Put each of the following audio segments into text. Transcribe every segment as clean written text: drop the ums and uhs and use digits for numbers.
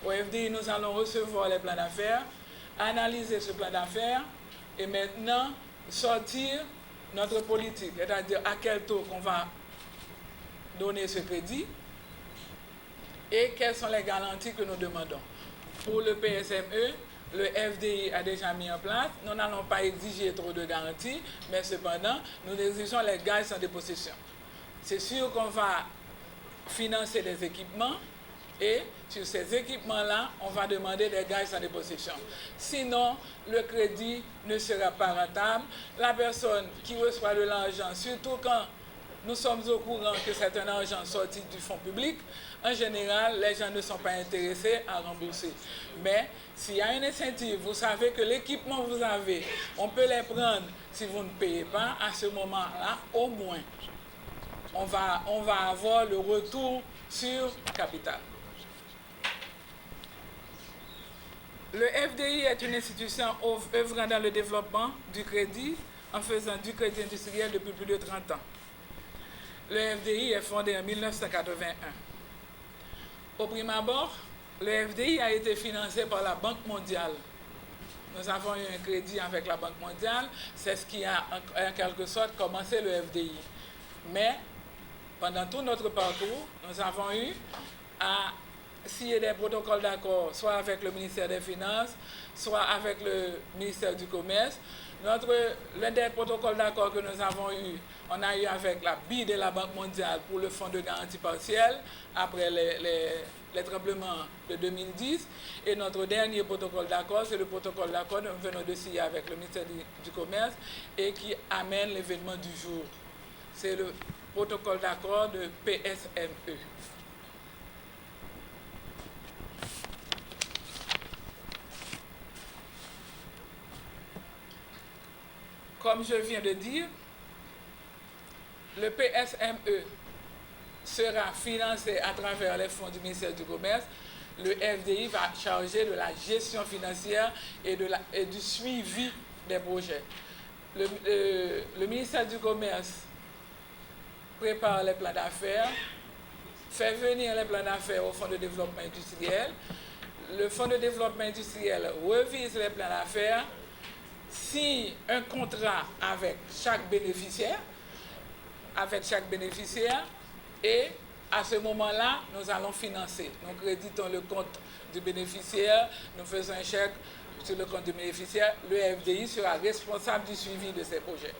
Au FDI, nous allons recevoir les plans d'affaires, analyser ce plan d'affaires et maintenant sortir notre politique, c'est-à-dire à quel taux qu'on va donner ce crédit et quelles sont les garanties que nous demandons. Pour le PSME, le FDI a déjà mis en place. Nous n'allons pas exiger trop de garanties, mais cependant, nous exigeons les gages sans dépossession. C'est sûr qu'on va financer des équipements et sur ces équipements-là, on va demander des gages sans dépossession. Sinon, le crédit ne sera pas rentable. La personne qui reçoit de l'argent, surtout quand nous sommes au courant que c'est un argent sorti du fonds public, en général, les gens ne sont pas intéressés à rembourser. Mais s'il y a une incentive, vous savez que l'équipement que vous avez, on peut les prendre si vous ne payez pas, à ce moment-là, au moins, on va avoir le retour sur capital. Le FDI est une institution œuvrant dans le développement du crédit en faisant du crédit industriel depuis plus de 30 ans. Le FDI est fondé en 1981. Au prime abord, le FDI a été financé par la Banque mondiale. Nous avons eu un crédit avec la Banque mondiale, c'est ce qui a en quelque sorte commencé le FDI. Mais pendant tout notre parcours, nous avons eu à signer des protocoles d'accord, soit avec le ministère des Finances, soit avec le ministère du Commerce. L'un des protocoles d'accord que nous avons eu, on a eu avec la BID et la Banque mondiale pour le fonds de garantie partielle après les tremblements de 2010. Et notre dernier protocole d'accord, c'est le protocole d'accord que nous venons de signer avec le ministère du Commerce et qui amène l'événement du jour. C'est le protocole d'accord de PSME. Comme je viens de dire, le PSME sera financé à travers les fonds du ministère du Commerce. Le FDI va charger de la gestion financière et du suivi des projets. Le ministère du Commerce prépare les plans d'affaires, fait venir les plans d'affaires au Fonds de développement industriel. Le Fonds de développement industriel revise les plans d'affaires, signe un contrat avec chaque bénéficiaire, et à ce moment-là, nous allons financer. Nous créditons le compte du bénéficiaire, nous faisons un chèque sur le compte du bénéficiaire. Le FDI sera responsable du suivi de ces projets.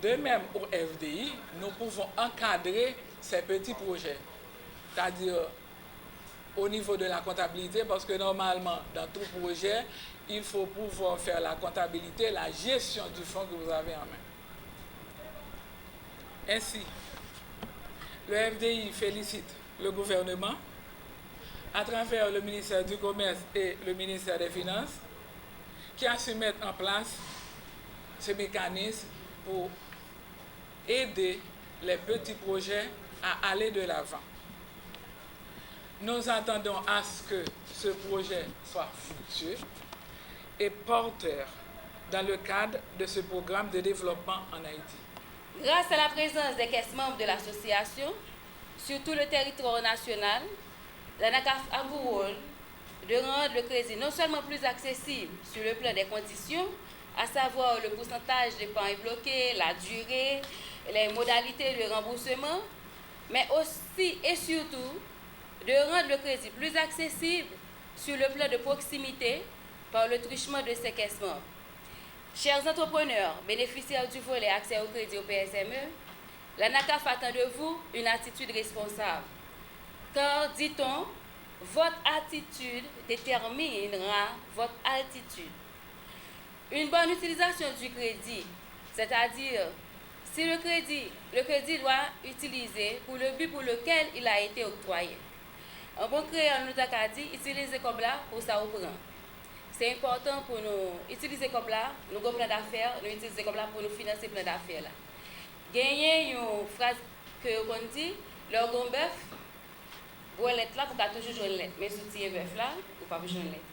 De même, au FDI, nous pouvons encadrer ces petits projets, c'est-à-dire au niveau de la comptabilité, parce que normalement, dans tout projet, il faut pouvoir faire la comptabilité, la gestion du fonds que vous avez en main. Ainsi, le FDI félicite le gouvernement à travers le ministère du Commerce et le ministère des Finances qui a su mettre en place ce mécanisme pour aider les petits projets à aller de l'avant. Nous attendons à ce que ce projet soit fructueux et porteur dans le cadre de ce programme de développement en Haïti. Grâce à la présence des caisses membres de l'association sur tout le territoire national, l'ANACAF a pour rôle de rendre le crédit non seulement plus accessible sur le plan des conditions, à savoir le pourcentage d'épargne bloquée, la durée, les modalités de remboursement, mais aussi et surtout de rendre le crédit plus accessible sur le plan de proximité par le truchement de ces caisses membres. Chers entrepreneurs, bénéficiaires du volet accès au crédit au PSME, l'ANACAF attend de vous une attitude responsable. Car, dit-on, votre attitude déterminera votre altitude. Une bonne utilisation du crédit, c'est-à-dire si le crédit doit utiliser pour le but pour lequel il a été octroyé. Un bon créateur nous a dit, utiliser comme là pour ça au prend. C'est important pour nous utiliser comme là, nous avons plein d'affaires, nous utiliser comme là pour nous financer plein d'affaires là. Gagner une phrase que on dit, leur bon bœuf, vous lettre là pour qu'à toujours jouer une lettre, mais soutien bœuf là, ou pas jouer une lettre.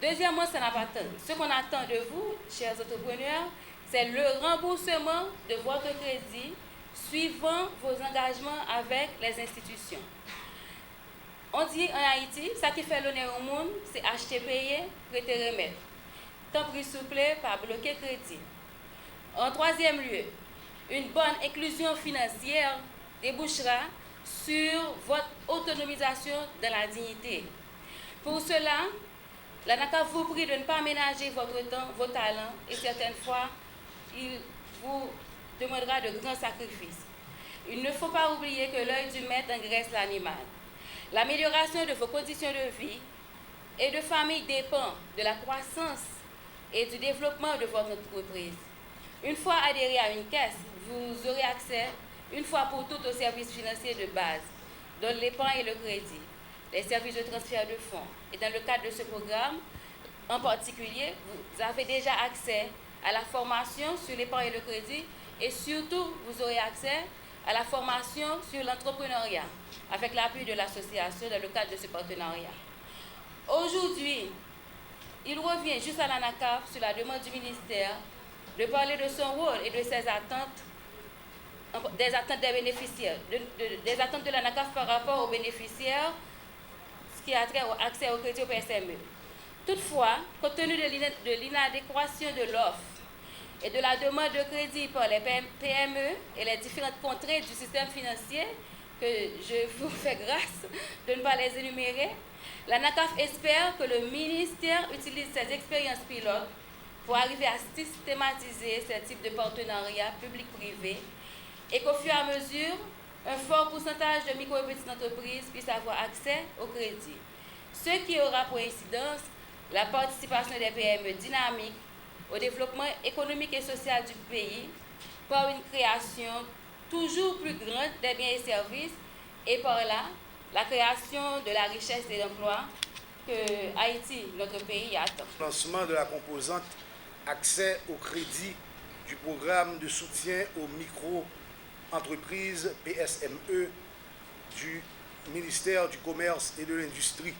Deuxièmement, ça n'a pas tant. Ce qu'on attend de vous, chers entrepreneurs, c'est le remboursement de votre crédit suivant vos engagements avec les institutions. On On dit en Haïti, ça qui fait l'honneur au monde, c'est acheter, payer, prêter, remettre. Tant pris souple, pas bloquer crédit. En troisième lieu, une bonne inclusion financière débouchera sur votre autonomisation de la dignité. Pour cela, l'ANACAF vous prie de ne pas ménager votre temps, vos talents, et certaines fois, il vous demandera de grands sacrifices. Il ne faut pas oublier que l'œil du maître engraisse l'animal. L'amélioration de vos conditions de vie et de famille dépend de la croissance et du développement de votre entreprise. Une fois adhéré à une caisse, vous aurez accès une fois pour toutes aux services financiers de base, dont l'épargne et le crédit, les services de transfert de fonds. Et dans le cadre de ce programme, en particulier, vous avez déjà accès à la formation sur l'épargne et le crédit et surtout, vous aurez accès à la formation sur l'entrepreneuriat avec l'appui de l'association dans le cadre de ce partenariat. Aujourd'hui, il revient juste à l'ANACAF sur la demande du ministère de parler de son rôle et de ses attentes, des attentes des bénéficiaires, des attentes de l'ANACAF par rapport aux bénéficiaires, ce qui a trait au accès au crédit au PSME. Toutefois, compte tenu de l'inadéquation de l'offre et de la demande de crédit par les PME et les différentes contraintes du système financier, que je vous fais grâce de ne pas les énumérer, l'ANACAF espère que le ministère utilise ses expériences pilotes pour arriver à systématiser ce type de partenariat public-privé et qu'au fur et à mesure, un fort pourcentage de micro et petites entreprises puissent avoir accès au crédit. Ce qui aura pour incidence la participation des PME dynamiques au développement économique et social du pays par une création toujours plus grande des biens et services et par là, la création de la richesse et de l'emploi que Haïti, notre pays, attend. Lancement de la composante accès au crédit du programme de soutien aux micro-entreprises PSME du ministère du Commerce et de l'Industrie.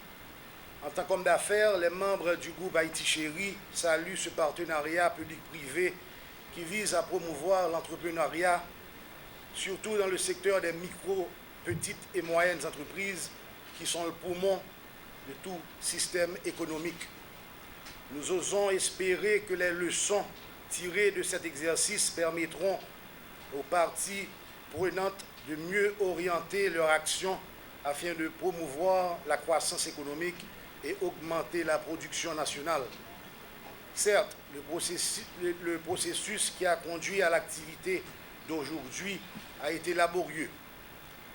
En tant qu'homme d'affaires, les membres du groupe Haïti Chéri saluent ce partenariat public-privé qui vise à promouvoir l'entrepreneuriat, surtout dans le secteur des micro, petites et moyennes entreprises qui sont le poumon de tout système économique. Nous osons espérer que les leçons tirées de cet exercice permettront aux parties prenantes de mieux orienter leur action afin de promouvoir la croissance économique et augmenter la production nationale. Certes, le processus qui a conduit à l'activité d'aujourd'hui a été laborieux.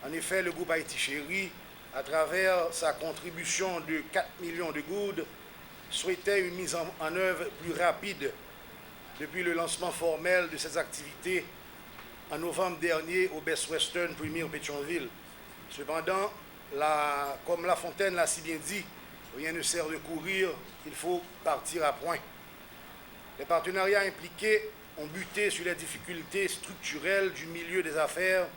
En effet, le groupe Haïti Chéri, à travers sa contribution de 4 millions de goudes, souhaitait une mise en œuvre plus rapide depuis le lancement formel de ces activités en novembre dernier au Best Western Premier Pétionville. Cependant, comme La Fontaine l'a si bien dit, rien ne sert de courir, il faut partir à point. Les partenariats impliqués ont buté sur les difficultés structurelles du milieu des affaires,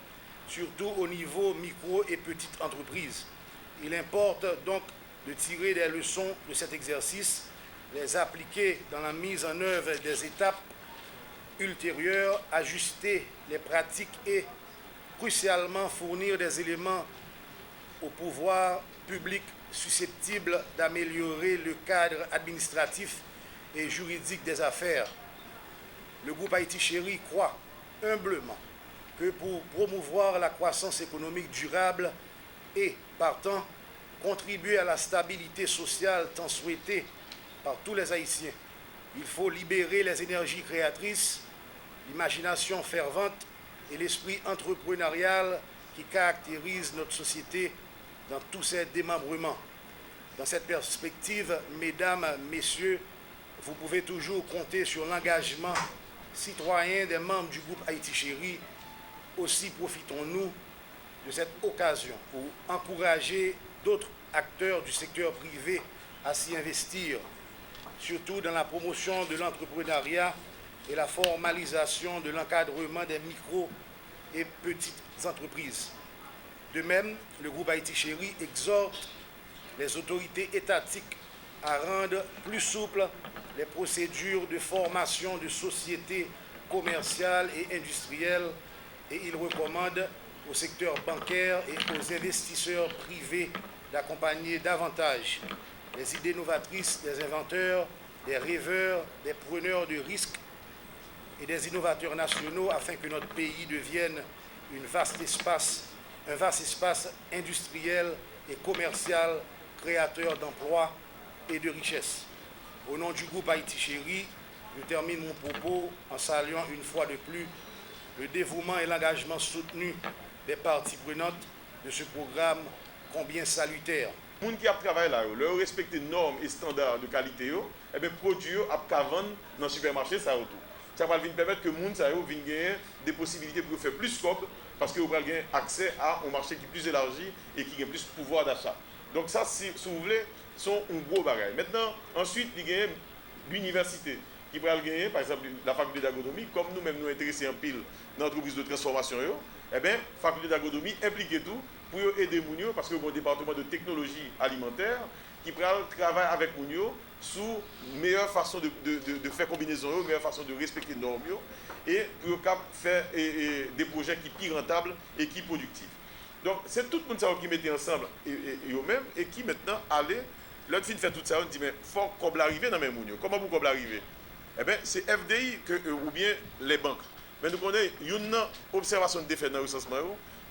surtout au niveau micro et petites entreprises. Il importe donc de tirer des leçons de cet exercice, les appliquer dans la mise en œuvre des étapes ultérieures, ajuster les pratiques et, crucialement, fournir des éléments au pouvoir public susceptibles d'améliorer le cadre administratif et juridique des affaires. Le groupe Haïti Chéri croit humblement que pour promouvoir la croissance économique durable et, partant, contribuer à la stabilité sociale tant souhaitée par tous les Haïtiens, il faut libérer les énergies créatrices, l'imagination fervente et l'esprit entrepreneurial qui caractérisent notre société dans tous ses démembrements. Dans cette perspective, mesdames, messieurs, vous pouvez toujours compter sur l'engagement citoyen des membres du groupe Haïti Chéri. Aussi profitons-nous de cette occasion pour encourager d'autres acteurs du secteur privé à s'y investir, surtout dans la promotion de l'entrepreneuriat et la formalisation de l'encadrement des micro et petites entreprises. De même, le groupe Haïti Chéri exhorte les autorités étatiques à rendre plus souples les procédures de formation de sociétés commerciales et industrielles et il recommande au secteur bancaire et aux investisseurs privés d'accompagner davantage les idées novatrices des inventeurs, des rêveurs, des preneurs de risques et des innovateurs nationaux afin que notre pays devienne un vaste espace industriel et commercial créateur d'emplois et de richesses. Au nom du groupe Haïti Chéri, je termine mon propos en saluant une fois de plus le dévouement et l'engagement soutenu des parties prenantes de ce programme combien salutaire. Les gens qui ont travaillé là, leur respecter normes et standards de qualité, et bien produits à vendre dans le supermarché, ça tout. Ça va permettre que les gens viennent gagner des possibilités pour faire plus scope parce qu'ils vont avoir accès à un marché qui est plus élargi et qui a plus de pouvoir d'achat. Donc ça, si vous voulez, sont un gros bagage. Maintenant, ensuite, il y a l'université qui va gagner, par exemple, la faculté d'agronomie, comme nous-mêmes nous intéressons en pile dans l'entreprise de transformation, eh bien, la faculté d'agronomie implique tout pour aider les gens parce que le département de technologie alimentaire qui travaille avec les gens sous meilleure façon de faire combinaison, meilleure façon de respecter les normes et pour faire des projets qui sont plus rentables et qui sont productifs. Donc, c'est tout le monde qui mettait ensemble et eux-mêmes et qui maintenant allait, l'autre fin de faire tout ça, on dit, mais il faut qu'on arrive dans les gens. Comment vous qu'on arrive? Eh bien, c'est FDI ou bien les banques. Mais nous connaissons une observation de fait dans le recensement,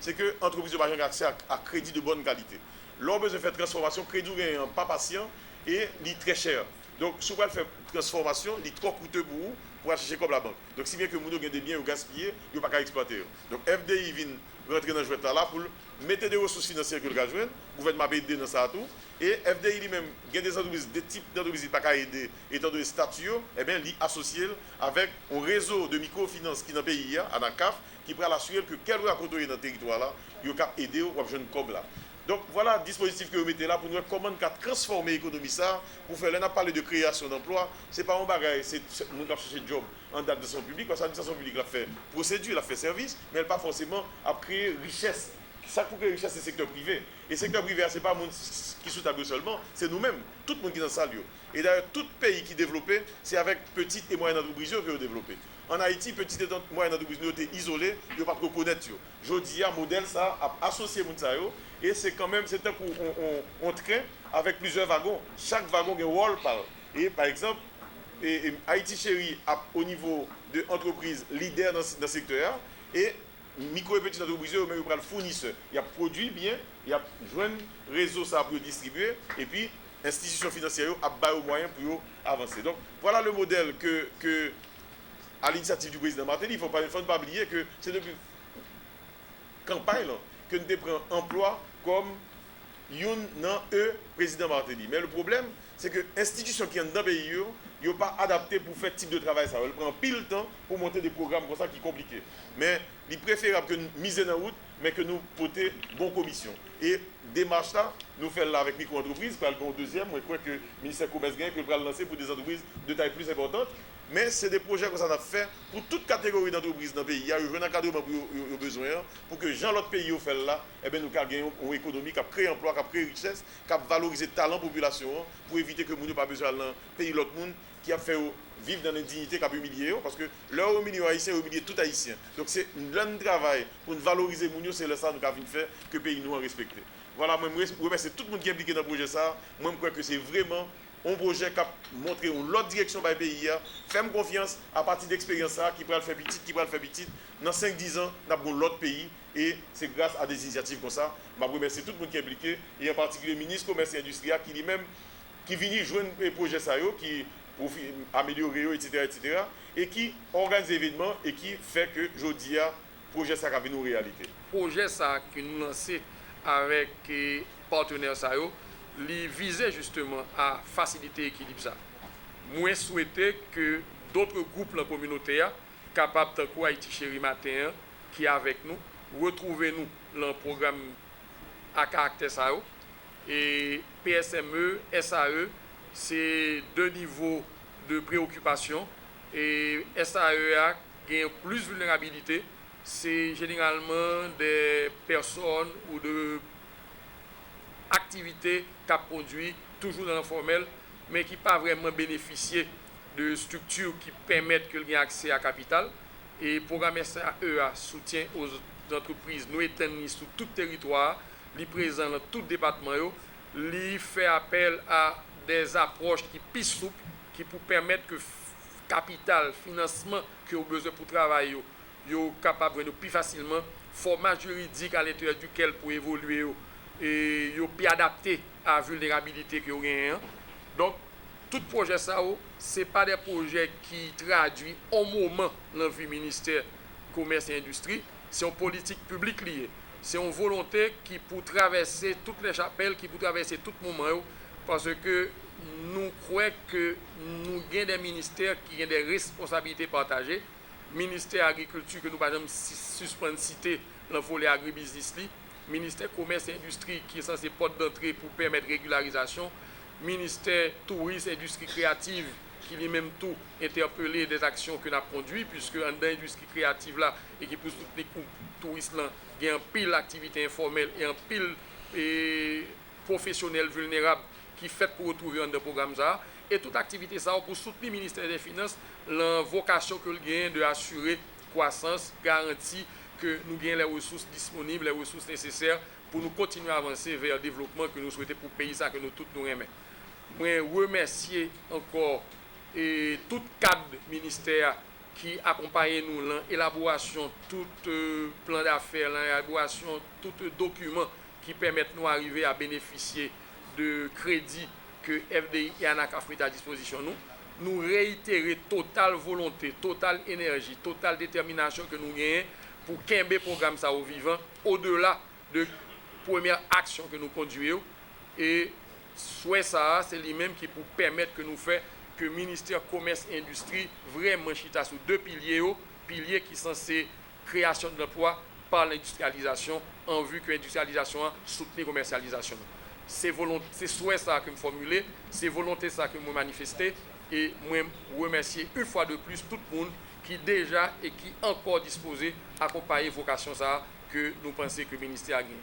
c'est que l'entreprise n'a pas accès à crédit de bonne qualité. L'on a besoin de faire transformation, crédit n'est pas patient et il est très cher. Donc, si vous faire transformation, il est trop coûteux pour vous pour acheter comme la banque. Donc, si bien que vous avez des biens ou gaspillés, vous ne pouvez pas exploiter. Donc, FDI vient rentrer dans le jeu là pour mettre des ressources financières que le gars joue, le gouvernement peut aider dans ça tout. Et FDI lui-même, il y a des entreprises, des types d'entreprises qui ne peuvent pas aider, étant donné statut, eh bien, il associé avec un réseau de microfinance qui est dans le pays, à la CAF, qui pourra assurer que quel à côté dans le territoire là, il peut aider ou jeune comme là. Donc voilà le dispositif que vous mettez là pour nous comment transformer l'économie ça, pour faire, là on a parlé de création d'emplois, c'est pas un bagage, c'est nous avons cherché job en d'administration publique, parce que l'administration publique a fait procédure, elle a fait service, mais elle n'a pas forcément à créer richesse. Ça pour créer richesse, c'est le secteur privé. Et le secteur privé, ce n'est pas le monde qui est sous tableau seulement, c'est nous-mêmes, tout le monde qui est dans ça. Et d'ailleurs, tout pays qui est développé, c'est avec petites et moyennes entreprises que vous développez. En Haïti, petites et moyennes entreprises nous étaient isolées, ils ne peuvent pas reconnaître. Je dis, un modèle, ça a associé les gens. Et c'est quand même, c'est un coup, on train avec plusieurs wagons. Chaque wagon a un rôle. Et par exemple, Haïti Chéri, au niveau de l'entreprise leader dans le secteur, et micro et petites entreprises, même le fournisseur. Il y a produit bien, il y a un réseau ça pour distribuer, et puis institutions financières a bas aux moyens pour avancer. Donc voilà le modèle que à l'initiative du président Martelly, il ne faut pas oublier que c'est depuis campagne là, que nous prenons emploi comme président Martelly. Mais le problème, c'est que l'institution qui est dans le pays, ils ne sont pas adaptés pour faire ce type de travail. Ça. Elle prend pile de temps pour monter des programmes comme ça qui sont compliqués. Mais il est préférable que nous misions en route, mais que nous portions bonne commission. Et démarche là, nous faisons là avec micro-entreprises, par le deuxième, je crois que le ministère du Commerce que va lancer pour des entreprises de taille plus importante. Mais c'est des projets que ça a fait pour toute catégorie d'entreprises dans le pays. Il y a eu un encadrement pour les besoins, pour que gens l'autre pays fait là, eh bien, nous gagnons une économie qui a créé emploi, qui a créé richesse, qui a valorisé le talent de la population, pour éviter que nous n'ayons pas besoin d'un pays l'autre monde qui a fait vivre dans l'indignité, qui a humilié, parce que leur humilié haïtien, humilié tout haïtien. Donc c'est un travail pour nous valoriser les c'est le ça que nous avons fait que le pays nous a respecté. Voilà, moi je remercie tout le monde qui est impliqué dans le projet ça. Moi je crois que c'est vraiment un projet qui a montré l'autre direction par le pays. Faites confiance à partir d'expérience qui va le faire petit, Dans 5-10 ans, nous avons l'autre pays et c'est grâce à des initiatives comme ça. Je remercie tout le monde qui est impliqué et en particulier le ministre du Commerce et Industrie qui lui-même qui vient jouer un projet ça qui pour améliorer etc. et qui organise des événements et qui fait que aujourd'hui le projet ça va venir en réalité. Le projet ça que nous lancé avec les partenaires ça il visait justement à faciliter l'équilibre ça. Moi souhaité que d'autres groupes dans la communauté capables de quoi Haïti Chéri Matin qui est avec nous retrouver nous dans le programme à caractère ça et PSME, SAE c'est deux niveaux de préoccupation et SAE a plus de vulnérabilité, c'est généralement des personnes ou de activités qui produit toujours dans l'informel, mais qui pas vraiment bénéficié de structures qui permettent qu'il y ait accès à capital. Et le programme SAE soutient aux d'entreprise nous éteignent sur tout territoire, li présent dans tout département yo, li fait appel à des approches qui plus souples qui pour permettre que capital, financement que ont besoin pour travailler yo capable de plus facilement format juridique à l'intérieur duquel pour évoluer yo, et yo plus adapté à la vulnérabilité que vous avez. Donc tout projet ça c'est pas des projets qui traduisent au moment dans le ministère commerce et industrie, c'est une politique publique liée. C'est une volonté qui pour traverser toutes les chapelles, qui pour traverser tout moment, parce que nous croyons que nous avons des ministères qui ont des responsabilités partagées. Ministère agriculture que nous pas jamais suspendre citer dans le volet agribusiness, ministère commerce et industrie qui est censé porte d'entrée pour permettre régularisation, ministère tourisme et industrie créative qui lui-même tout interpellé des actions que nous avons conduites, puisque dans l'industrie créative là, et qui pour soutenir les touristes là, il y a un pile d'activités informelles et un pile professionnels vulnérables qui fait pour retrouver dans le programme ça. Et toute activité ça pour soutenir le ministère des Finances, la vocation que le gagne de assurer croissance, garantie que nous gagnons les ressources disponibles, les ressources nécessaires pour nous continuer à avancer vers le développement que nous souhaitons pour le pays ça que nous tous nous aimons. Je remercie encore et tout cadre ministère qui accompagne nous dans l'élaboration tout plan d'affaires, l'élaboration tout document qui permettent nous d'arriver à bénéficier de crédits que FDI et ANACAF mettent à disposition nous réitérer totale volonté, totale énergie, totale détermination que nous gagnons pour qu'un programme ça au vivant au-delà de première action que nous conduisons et soit ça c'est lui-même qui pour permettre que nous fassions que le ministère commerce et industrie vraiment chita sur deux piliers qui sont censés création d'emplois par l'industrialisation en vue que l'industrialisation soutenir la commercialisation. C'est souhait ça que je formulé, c'est volonté ça que je manifesté et moi remercier une fois de plus tout le monde qui déjà et qui encore disposé à accompagner vocation ça que nous pensons que le ministère a gagné.